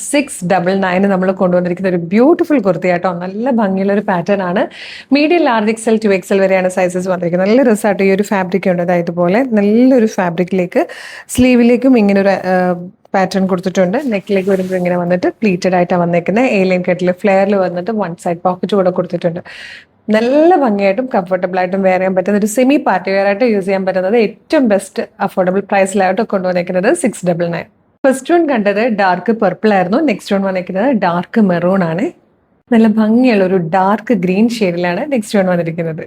699 നമ്മൾ കൊണ്ടുവന്നിരിക്കുന്ന ഒരു ബ്യൂട്ടിഫുൾ കുർത്തി ആട്ടോ. നല്ല ഭംഗിയുള്ള ഒരു പാറ്റേൺ ആണ്. മീഡിയം, ലാർജ് എക്സൽ, 2XL വരെയാണ് സൈസസ് വന്നിരിക്കുന്നത്. നല്ല രസമായിട്ട് ഈ ഒരു ഫാബ്രിക് ഉണ്ട്. അതായത് ഇതുപോലെ നല്ലൊരു ഫാബ്രിക്കിലേക്ക് സ്ലീവിലേക്കും ഇങ്ങനെ ഒരു പാറ്റേൺ കൊടുത്തിട്ടുണ്ട്. നെക്കിലേക്ക് വരുമ്പോൾ ഇങ്ങനെ വന്നിട്ട് പ്ലീറ്റഡ് ആയിട്ടാണ് വന്നേക്കുന്നത്. ഏലിയൻ കട്ടിൽ ഫ്ലെയറിൽ വന്നിട്ട് വൺ സൈഡ് പോക്കറ്റ് കൂടെ കൊടുത്തിട്ടുണ്ട്. നല്ല ഭംഗിയായിട്ടും കംഫർട്ടബിൾ ആയിട്ടും വെയർ ചെയ്യാൻ പറ്റുന്ന ഒരു സെമി പാർട്ടി വെയർ ആയിട്ട് യൂസ് ചെയ്യാൻ പറ്റുന്നത് ഏറ്റവും ബെസ്റ്റ് അഫോർഡബിൾ പ്രൈസിലായിട്ട് കൊണ്ടുവന്നേക്കുന്നത് 699. ഫസ്റ്റ് വൺ കണ്ടത് ഡാർക്ക് പർപ്പിൾ ആയിരുന്നു. നെക്സ്റ്റ് വൺ വന്നിരിക്കുന്നത് ഡാർക്ക് മെറൂൺ ആണ്. നല്ല ഭംഗിയുള്ള ഒരു ഡാർക്ക് ഗ്രീൻ ഷെയ്ഡിലാണ് നെക്സ്റ്റ് വൺ വന്നിരിക്കുന്നത്.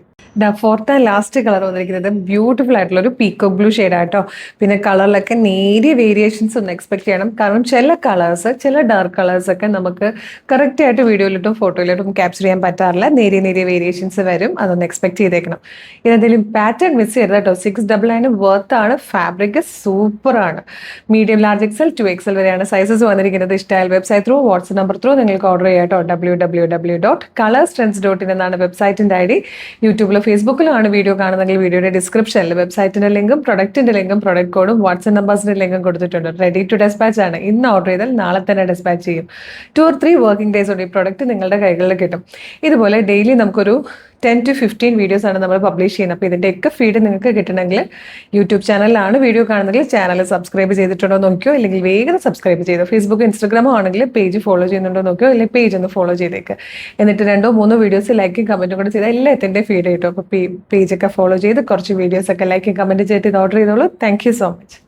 ഫോർത്ത് ആൻഡ് ലാസ്റ്റ് കളർ വന്നിരിക്കുന്നത് ബ്യൂട്ടിഫുൾ ആയിട്ടുള്ള ഒരു പീക്കോ ബ്ലൂ ഷെയ്ഡായിട്ടോ. പിന്നെ കളറിലൊക്കെ നേരിയ വേരിയേഷൻസ് ഒന്ന് എക്സ്പെക്ട് ചെയ്യണം. കാരണം ചില കളേഴ്സ്, ചില ഡാർക്ക് കളേഴ്സ് ഒക്കെ നമുക്ക് കറക്റ്റ് ആയിട്ട് വീഡിയോയിലിട്ടും ഫോട്ടോയിലിട്ടും ക്യാപ്ചർ ചെയ്യാൻ പറ്റാറില്ല. നേരിയ വേരിയേഷൻസ് വരും. അതൊന്ന് എക്സ്പെക്ട് ചെയ്തേക്കണം. ഇതെന്തെങ്കിലും പാറ്റേൺ മിസ് ചെയ്യരുത് കേട്ടോ. 699 വർത്ത് ആണ്. ഫാബ്രിക് സൂപ്പർ ആണ്. മീഡിയം, ലാർജ് എക്സൽ, 2XL വരെയാണ് സൈസസ് വന്നിരിക്കുന്നത്. ഇഷ്ടമായാൽ website through, WhatsApp number through നിങ്ങൾക്ക് ഓർഡർ ചെയ്യാം കേട്ടോ. www.colorstrends.in എന്നാണ് വെബ്സൈറ്റിന്റെ ഐ ഡി. യൂട്യൂബിലോ ഫേസ്ബുക്കിലാണ് വീഡിയോ കാണുന്നെങ്കിൽ വീഡിയോയുടെ ഡിസ്ക്രിപ്ഷനിൽ വെബ്സൈറ്റിന്റെ ലിങ്കും പ്രൊഡക്റ്റിന്റെ ലിങ്കും പ്രൊഡക്റ്റ് കോഡും വാട്സ്ആപ്പ് നമ്പേഴ്സിന്റെ ലിങ്കും കൊടുത്തിട്ടുണ്ട്. റെഡി ടു ഡെസ്പാച്ച് ആണ്. ഇന്ന് ഓർഡർ ചെയ്താൽ നാളെ തന്നെ ഡെസ്പാച്ച് ചെയ്യും. 2 or 3 വർക്കിംഗ് ഡേയ്സ് കൊണ്ട് ഈ പ്രൊഡക്റ്റ് നിങ്ങളുടെ കൈകളിൽ കിട്ടും. ഇതുപോലെ ഡെയിലി നമുക്കൊരു 10 to 15 വീഡിയോസ് ആണ് നമ്മൾ പബ്ലിഷ് ചെയ്യുന്നത്. അപ്പോൾ ഇതിൻ്റെയൊക്കെ ഫീഡ് നിങ്ങൾക്ക് കിട്ടണമെങ്കിൽ യൂട്യൂബ് ചാനലിലാണ് വീഡിയോ കാണുന്നെങ്കിൽ ചാനൽ സബ്സ്ക്രൈബ് ചെയ്തിട്ടുണ്ടോ നോക്കിയോ, അല്ലെങ്കിൽ വേഗം സബ്സ്ക്രൈബ് ചെയ്തോ. ഫേസ്ബുക്ക്, ഇൻസ്റ്റാഗ്രാമോ ആണെങ്കിൽ പേജ് ഫോളോ ചെയ്യുന്നുണ്ടോ നോക്കിയോ, അല്ലെങ്കിൽ പേജ് ഒന്ന് ഫോളോ ചെയ്തേക്ക്. എന്നിട്ട് 2 or 3 വീഡിയോസ് ലൈക്കും കമൻറ്റും കൂടെ ചെയ്താൽ എല്ലാത്തിൻ്റെ ഫീഡ് കിട്ടും. അപ്പോൾ പേജൊക്കെ ഫോളോ ചെയ്ത് കുറച്ച് വീഡിയോസൊക്കെ ലൈക്കും കമൻറ്റ് ചെയ്തിട്ട് ഇത് ഓർഡർ ചെയ്തോളൂ. Thank you so much.